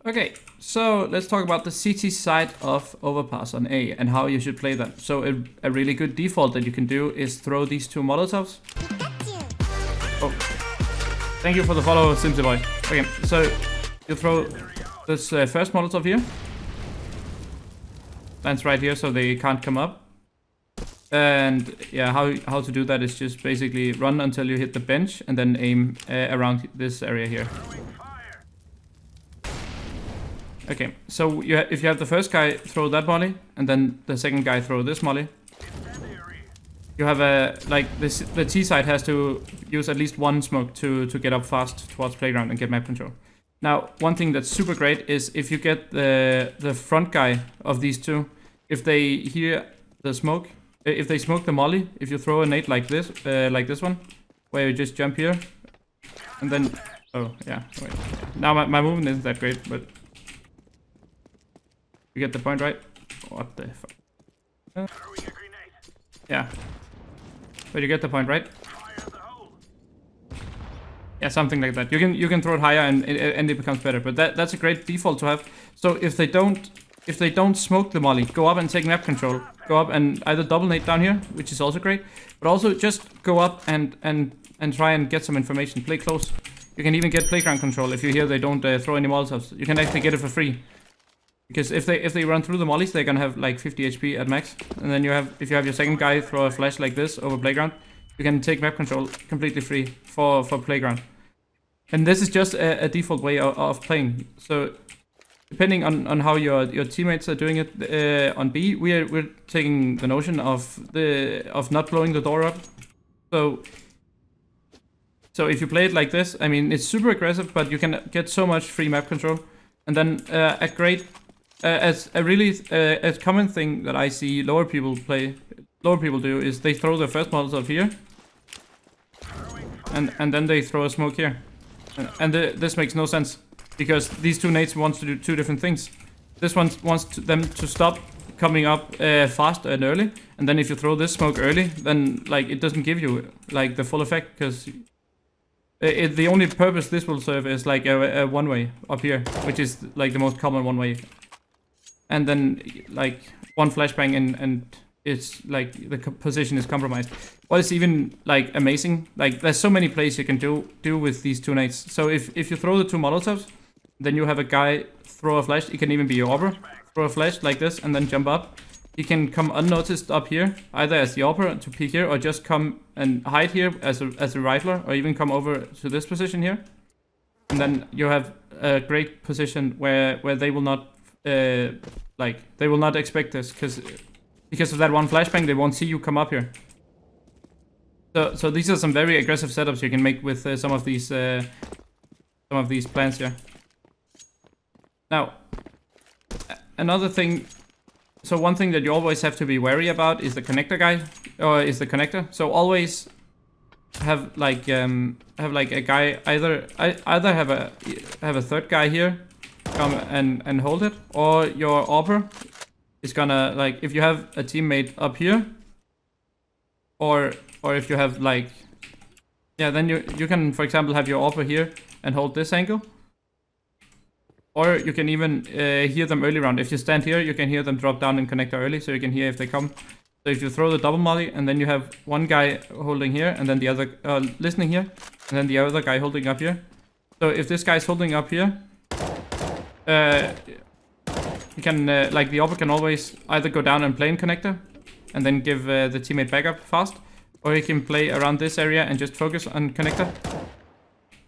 Okay, so let's talk about the CT side of overpass on A and how you should play that. So a really good default that you can do is throw these two Molotovs. Oh, thank you for the follow, Simsy Boy. Okay, so you throw this first Molotov here. Lands right here so they can't come up. And yeah, how to do that is just basically run until you hit the bench and then aim around this area here. Okay, so if you have the first guy throw that molly and then the second guy throw this molly, you have the T side has to use at least one smoke to get up fast towards playground and get map control. Now, one thing that's super great is if you get the front guy of these two, if they hear the smoke, if they smoke the molly, if you throw a nade like this one, where you just jump here, and then, oh yeah, wait. Now my movement isn't that great, but you get the point, right? What the fuck? Yeah, but you get the point, right? Yeah, something like that. You can throw it higher and it becomes better. But that's a great default to have. So if they don't smoke the molly, go up and take map control. Go up and either double nade down here, which is also great, but also just go up and try and get some information. Play close. You can even get playground control if you hear they don't throw any Molotovs. You can actually get it for free. Because if they run through the mollies, they're gonna have like 50 HP at max. And then if you have your second guy throw a flash like this over playground, you can take map control completely free for playground. And this is just a default way of playing. So depending on how your teammates are doing it on B, we're taking the notion of not blowing the door up. So if you play it like this, I mean it's super aggressive, but you can get so much free map control. And then a common thing that I see lower people do is they throw their first Molotov here, and then they throw a smoke here, and this makes no sense because these two nades want to do two different things. This one wants them to stop coming up fast and early, and then if you throw this smoke early, then like it doesn't give you like the full effect because the only purpose this will serve is like a one way up here, which is like the most common one way. And then like one flashbang and it's like the position is compromised. What is even like amazing, like there's so many plays you can do with these two nades. So if you throw the two Molotovs, then you have a guy throw a flash. It can even be your AWPer, throw a flash like this and then jump up. He can come unnoticed up here, either as the AWPer to peek here, or just come and hide here as a rifler, or even come over to this position here. And then you have a great position where they will not they will not expect this because of that one flashbang. They won't see you come up here. So these are some very aggressive setups you can make with some of these plans here. Now, another thing. So one thing that you always have to be wary about is the connector guy, or is the connector. So always have like a guy either have a third guy here come and hold it, or your AWPer is gonna, like, if you have a teammate up here, or if you have like, yeah, then you can, for example, have your AWPer here and hold this angle, or you can even hear them early round. If you stand here, you can hear them drop down in connector early, so you can hear if they come. So if you throw the double molly and then you have one guy holding here and then the other listening here, and then the other guy holding up here. So if this guy's holding up here, you can like the AWPer can always either go down and play in connector and then give the teammate backup fast, or he can play around this area and just focus on connector.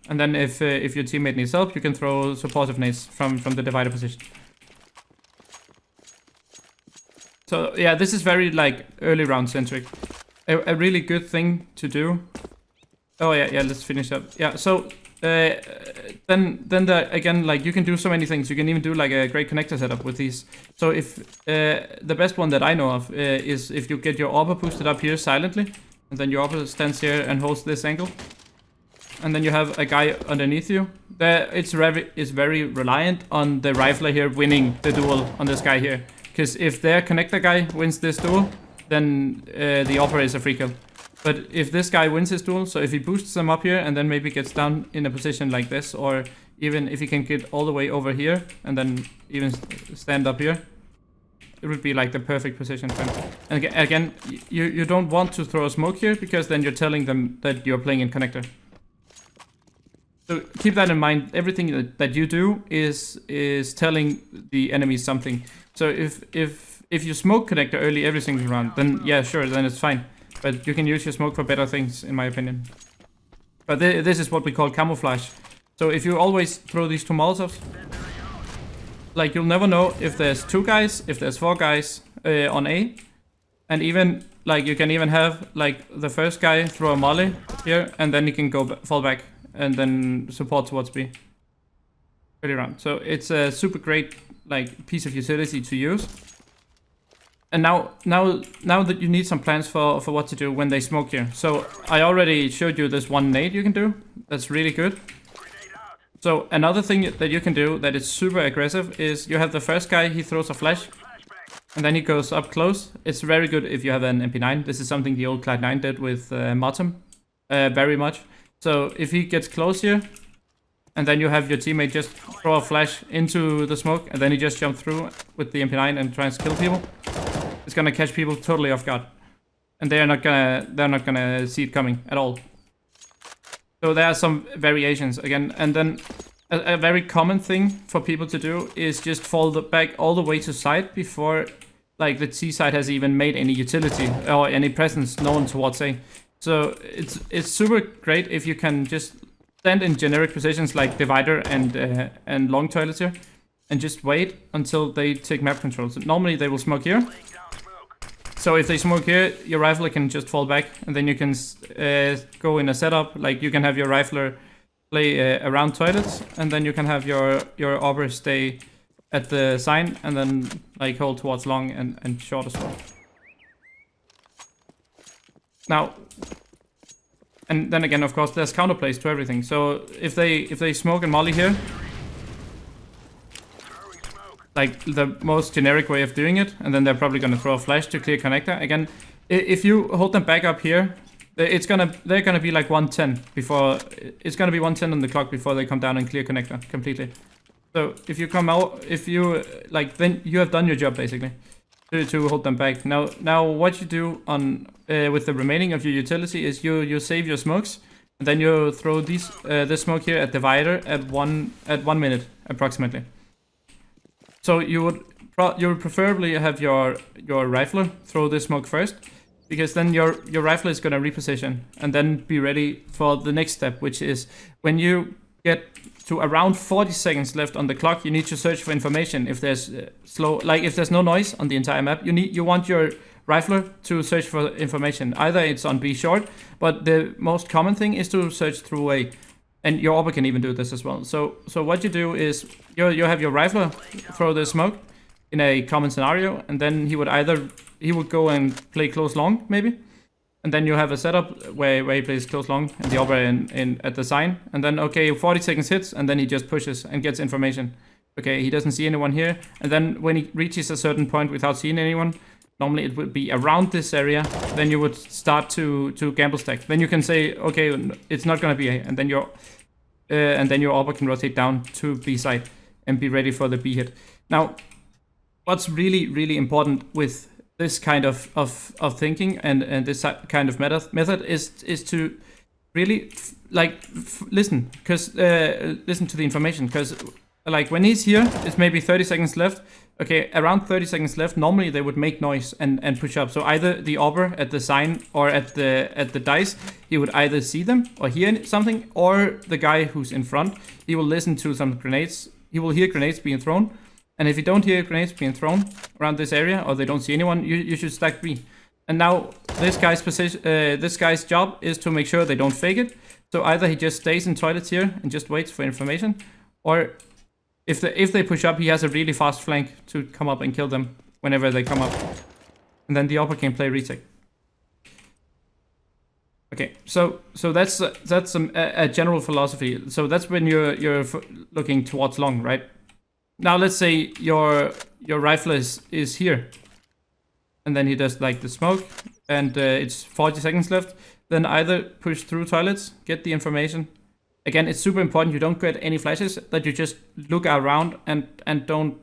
And then if your teammate needs help, you can throw supportive nades from the divider position. So yeah, this is very like early round centric. A really good thing to do. Oh yeah, let's finish up. Yeah, so then again, like you can do so many things. You can even do like a great connector setup with these. So if the best one that I know of is if you get your AWPer boosted up here silently, and then your AWPer stands here and holds this angle, and then you have a guy underneath you. It's very reliant on the rifler here winning the duel on this guy here. Because if their connector guy wins this duel, then the AWPer is a free kill. But if this guy wins his duel, so if he boosts them up here and then maybe gets down in a position like this, or even if he can get all the way over here and then even stand up here, it would be like the perfect position for him. And again, you don't want to throw a smoke here because then you're telling them that you're playing in connector. So keep that in mind. Everything that you do is telling the enemy something. So if you smoke connector early every single round, then yeah, sure, then it's fine. But you can use your smoke for better things, in my opinion. But this is what we call camouflage. So if you always throw these 2 Molotovs, like you'll never know if there's 2 guys, if there's 4 guys on A. And even, like you can even have like the first guy throw a molly here and then he can fall back and then support towards B. Pretty round. So it's a super great like piece of utility to use. And now that you need some plans for what to do when they smoke here. So I already showed you this one nade you can do. That's really good. So another thing that you can do that is super aggressive is you have the first guy, he throws a flash. And then he goes up close. It's very good if you have an MP9. This is something the old Clyde 9 did with Motum. Very much. So if he gets close here, and then you have your teammate just throw a flash into the smoke, and then he just jump through with the MP9 and tries to kill people, it's gonna catch people totally off guard. And they're not gonna see it coming at all. So there are some variations again, and then a very common thing for people to do is just fall back all the way to side before like the T side has even made any utility or any presence known towards A. So it's super great if you can just stand in generic positions like divider and long toilets here, and just wait until they take map control. So normally they will smoke here. So if they smoke here, your rifler can just fall back, and then you can go in a setup. Like you can have your rifler play around toilets, and then you can have your AWPer stay at the sign, and then like hold towards long and short as well. Now, and then again, of course, there's counterplays to everything. So if they smoke and molly here, like the most generic way of doing it, and then they're probably gonna throw a flash to clear connector. Again, if you hold them back up here, they're gonna be like 110 before it's gonna be 110 on the clock before they come down and clear connector completely. So if you come out, if you like, then you have done your job basically to hold them back. Now what you do on with the remaining of your utility is you save your smokes, and then you throw this smoke here at divider at 1 minute approximately. So you would preferably have your rifler throw this smoke first, because then your rifle is going to reposition and then be ready for the next step, which is when you get to around 40 seconds left on the clock, you need to search for information. If there's if there's no noise on the entire map, you want your rifler to search for information. Either it's on B short, but the most common thing is to search through A. And your AWPer can even do this as well. So what you do is you have your rifler throw the smoke in a common scenario, and then he would go and play close long maybe, and then you have a setup where he plays close long and the AWPer in at the sign, and then okay 40 seconds hits, and then he just pushes and gets information. Okay, he doesn't see anyone here, and then when he reaches a certain point without seeing anyone, normally it would be around this area, then you would start to gamble stack. Then you can say, okay, it's not gonna be A, and then your AWPer can rotate down to B side and be ready for the B hit. Now, what's really, really important with this kind of thinking and this kind of method is to really listen, because listen to the information, because like when he's here, it's maybe 30 seconds left. Okay, around 30 seconds left, normally they would make noise and push up. So either the AWPer at the sign or at the dice, he would either see them or hear something, or the guy who's in front, he will listen to some grenades. He will hear grenades being thrown. And if you don't hear grenades being thrown around this area, or they don't see anyone, you should stack B. And now this guy's job is to make sure they don't fake it. So either he just stays in toilets here and just waits for information, or if they push up, he has a really fast flank to come up and kill them whenever they come up. And then the AWPer can play retake. Okay, so that's a general philosophy. So that's when you're looking towards long, right? Now let's say your rifle is here, and then he does like the smoke, and it's 40 seconds left. Then either push through toilets, get the information, again, it's super important you don't get any flashes, that you just look around and don't,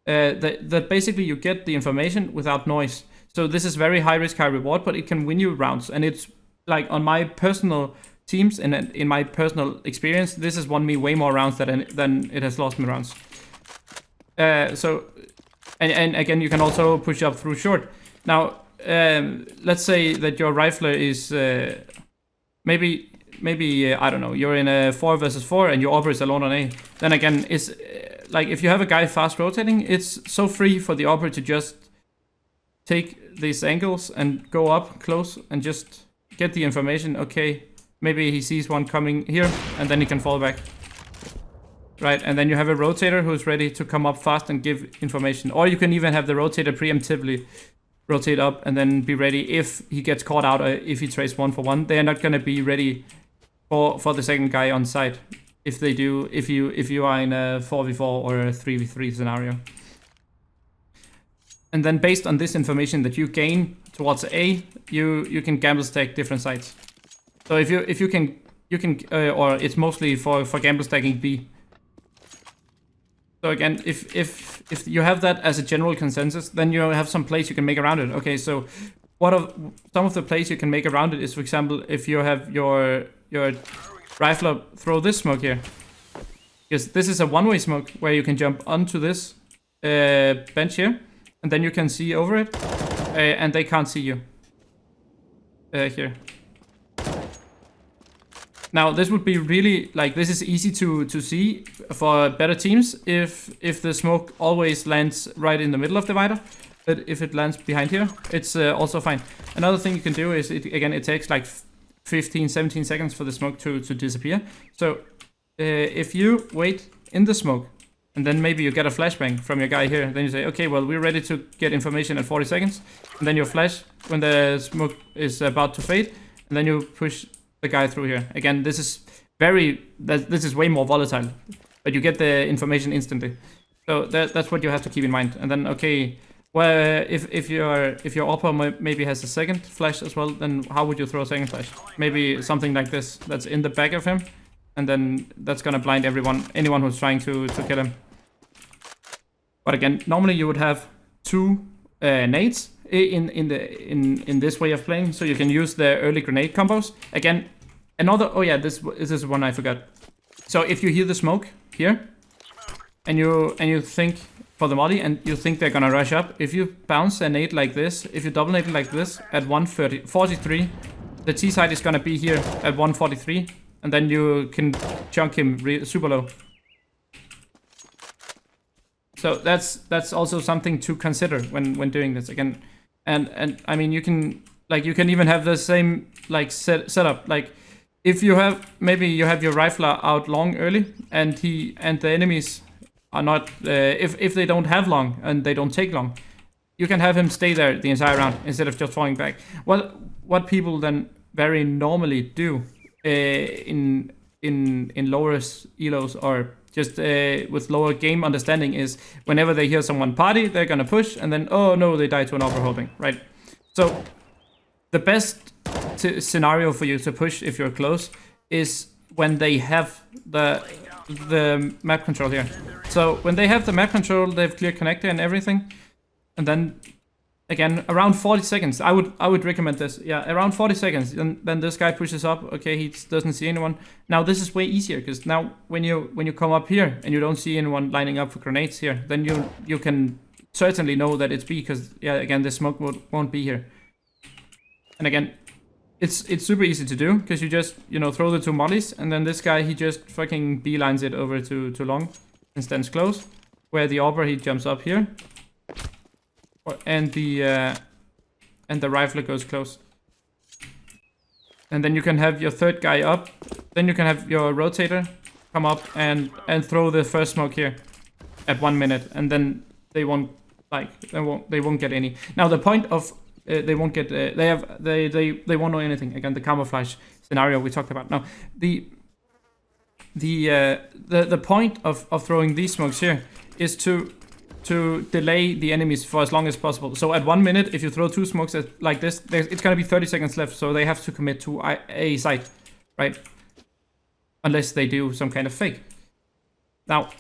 that basically you get the information without noise. So this is very high risk, high reward, but it can win you rounds. And it's like on my personal teams and in my personal experience, this has won me way more rounds than it has lost me rounds. So, and again, you can also push up through short. Now, let's say that your rifler is maybe I don't know, you're in a 4 versus 4 and your AWPer is alone on A. Then again, it's like if you have a guy fast rotating, it's so free for the AWPer to just take these angles and go up close and just get the information. Okay, maybe he sees one coming here and then he can fall back. Right, and then you have a rotator who's ready to come up fast and give information. Or you can even have the rotator preemptively rotate up and then be ready if he gets caught out or if he trades 1-for-1. They're not gonna be ready for the second guy on site. If they do, if you are in a 4v4 or a 3v3 scenario. And then based on this information that you gain towards A, you can gamble stack different sites. So if you can or it's mostly for gamble stacking B. So again, if you have that as a general consensus, then you have some plays you can make around it. Okay, so some of the plays you can make around it is, for example, if you have your rifler throw this smoke here, because this is a one-way smoke where you can jump onto this bench here, and then you can see over it, and they can't see you here. Now this would be really, like, this is easy to see for better teams if the smoke always lands right in the middle of the divider. But if it lands behind here, it's also fine. Another thing you can do is, it takes like 15-17 seconds for the smoke to disappear. So if you wait in the smoke, and then maybe you get a flashbang from your guy here, then you say, okay, well, we're ready to get information at 40 seconds. And then you flash when the smoke is about to fade, and then you push the guy through here. Again, this is way more volatile, but you get the information instantly. So that's what you have to keep in mind. And then, okay, well, if your AWPer maybe has a second flash as well, then how would you throw a second flash? Maybe something like this that's in the back of him, and then that's gonna blind anyone who's trying to kill him. But again, normally you would have 2 nades in this way of playing, so you can use the early grenade combos. Again, this is one I forgot. So if you hear the smoke here, and you think for the molly, and you think they're gonna rush up, if you bounce a nade like this, if you double nade it like this at 143, the T side is gonna be here at 143, and then you can chunk him super low. So that's also something to consider when doing this again. And I mean, you can even have the same setup. Like if you have your rifler out long early, and the enemies are not if they don't have long and they don't take long, you can have him stay there the entire round instead of just falling back. What people then very normally do in lower elos or just with lower game understanding is whenever they hear someone party, they're gonna push, and then, oh no, they die to an overhoping, right? So the best scenario for you to push if you're close is when they have the map control here. So when they have the map control, they have clear connector and everything, and then again around 40 seconds, I would recommend this. Yeah, around 40 seconds, then this guy pushes up. Okay, he doesn't see anyone. Now this is way easier because now when you come up here and you don't see anyone lining up for grenades here, then you can certainly know that it's B, because yeah, again, the smoke won't be here. And again, it's super easy to do because you just throw the 2 mollies, and then this guy, he just fucking beelines it over to long and stands close, where the AWPer, he jumps up here. And the rifler goes close, and then you can have your third guy up. Then you can have your rotator come up and throw the first smoke here at 1 minute, and then they won't get any. Now the point of they won't get they won't know anything. Again, the camouflage scenario we talked about. Now the point of throwing these smokes here is to delay the enemies for as long as possible. So at 1 minute, if you throw 2 smokes like this, it's gonna be 30 seconds left, so they have to commit to a site, right? unless they do some kind of fake. Now,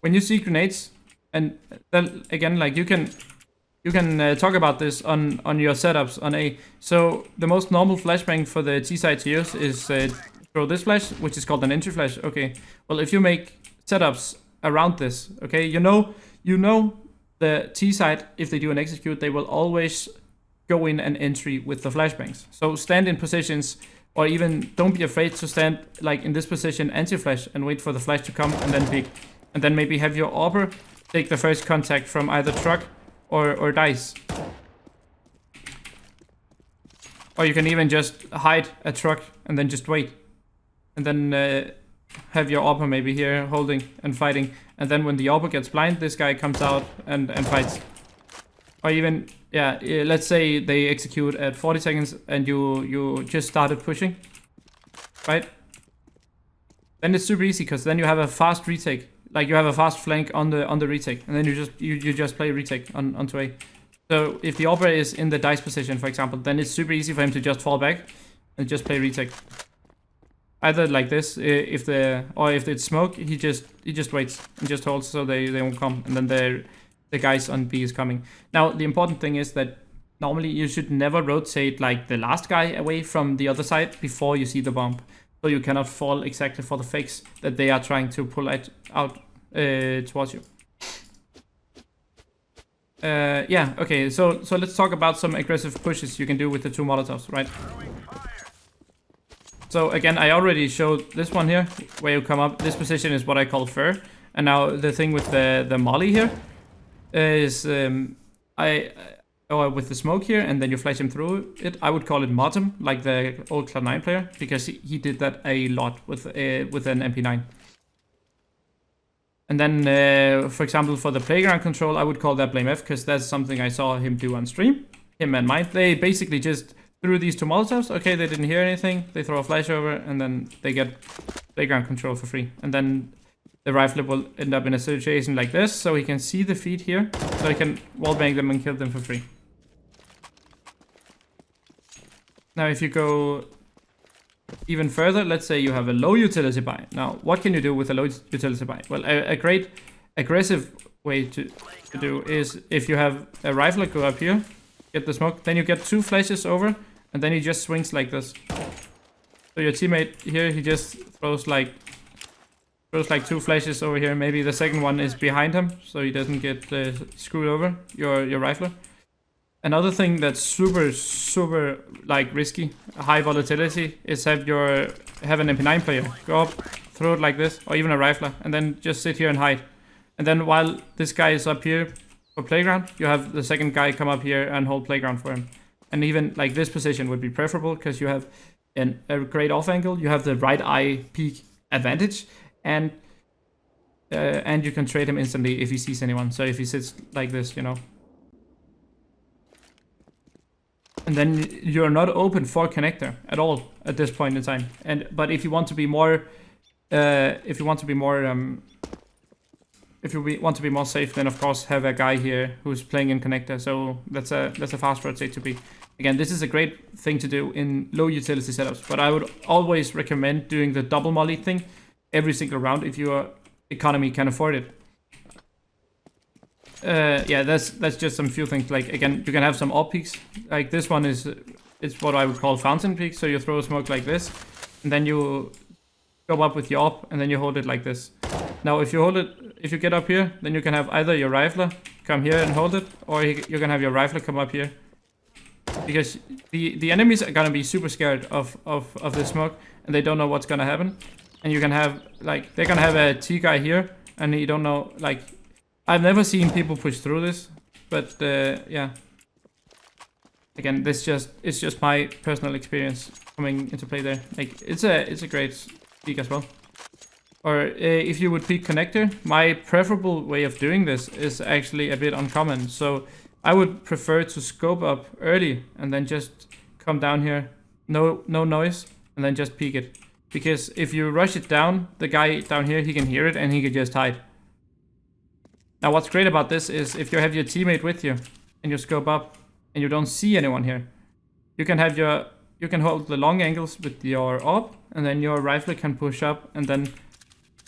when you see grenades, and then again, like you can talk about this on your setups on A. So the most normal flashbang for the T side to use is throw this flash, which is called an entry flash. Okay, well if you make setups around this, okay, you know the T side, if they do an execute, they will always go in an entry with the flashbangs. So stand in positions, or even don't be afraid to stand like in this position, anti-flash, and wait for the flash to come and then pick. And then maybe have your AWPer take the first contact from either truck or dice. Or you can even just hide a truck and then just wait. And then have your AWPer maybe here holding and fighting. And then when the AWPer gets blind, this guy comes out and fights. Or even, yeah, let's say they execute at 40 seconds and you just started pushing, right? Then it's super easy because then you have a fast retake. Like you have a fast flank on the retake, and then you just play retake onto A. So if the AWPer is in the dice position, for example, then it's super easy for him to just fall back and just play retake. Either like this, if it's smoke, he just waits and just holds so they won't come, and then the guys on B is coming. Now the important thing is that normally you should never rotate like the last guy away from the other side before you see the bomb. So you cannot fall exactly for the fakes that they are trying to pull out towards you. Yeah, okay, so let's talk about some aggressive pushes you can do with the 2 Molotovs, right? So again, I already showed this one here, where you come up. This position is what I call fur. And now the thing with the molly here is with the smoke here, and then you flash him through it. I would call it Motum, like the old Cloud9 player, because he did that a lot with an MP9. And then, for example, for the playground control, I would call that Blame F, because that's something I saw him do on stream. Him and mine. They basically just threw these 2 Molotovs. Okay, they didn't hear anything. They throw a flash over, and then they get playground control for free. And then the rifler will end up in a situation like this, so he can see the feed here, so he can wallbang them and kill them for free. Now, if you go even further, let's say you have a low utility buy. Now, what can you do with a low utility buy? Well, a great aggressive way to do is if you have a rifler go up here, get the smoke, then you get 2 flashes over, and then he just swings like this. So your teammate here, he just throws like 2 flashes over here. Maybe the second one is behind him, so he doesn't get screwed over, your rifler. Another thing that's super like risky, high volatility, is have an MP9 player go up, throw it like this, or even a rifler, and then just sit here and hide. And then while this guy is up here for playground, you have the second guy come up here and hold playground for him. And even like this position would be preferable because you have a great off angle, you have the right eye peek advantage, and you can trade him instantly if he sees anyone. So if he sits like this, you know. And then you're not open for connector at all at this point in time. But if you want to be more, if you want to be more safe, then of course have a guy here who's playing in connector. So that's a fast rotate to be. Again, this is a great thing to do in low utility setups. But I would always recommend doing the double molly thing every single round if your economy can afford it. Yeah, that's just some few things. Like again, you can have some AWP peaks. Like this one is what I would call fountain peak. So you throw a smoke like this, and then you go up with your AWP, and then you hold it like this. Now, if you get up here, then you can have either your rifler come here and hold it, or you can have your rifler come up here. Because the enemies are gonna be super scared of the smoke, and they don't know what's gonna happen. And you can have like they're gonna have a T guy here, and you don't know like. I've never seen people push through this, but yeah. Again, it's just my personal experience coming into play there. Like it's a great peek as well. Or if you would peek connector, my preferable way of doing this is actually a bit uncommon. So I would prefer to scope up early and then just come down here, no noise, and then just peek it. Because if you rush it down, the guy down here, he can hear it and he can just hide. Now what's great about this is if you have your teammate with you and you scope up and you don't see anyone here, you can have your you can hold the long angles with your AWP, and then your rifler can push up, and then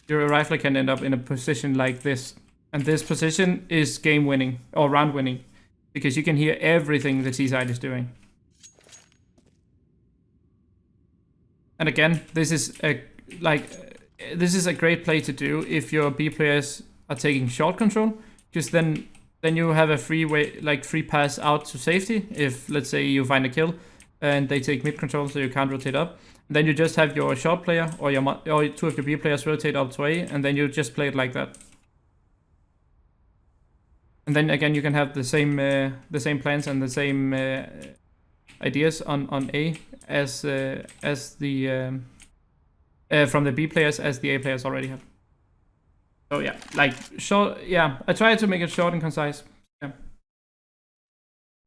your rifler can end up in a position like this. And this position is game winning, or round winning, because you can hear everything the T side is doing. And again, this is a great play to do if your B players are taking short control, because then you have a free pass out to safety. If let's say you find a kill and they take mid control, so you can't rotate up, and then you just have your short player or two of your B players rotate up to A, and then you just play it like that. And then again, you can have the same plans and the same ideas on A as the from the B players as the A players already have. So yeah, like short. Yeah, I try to make it short and concise.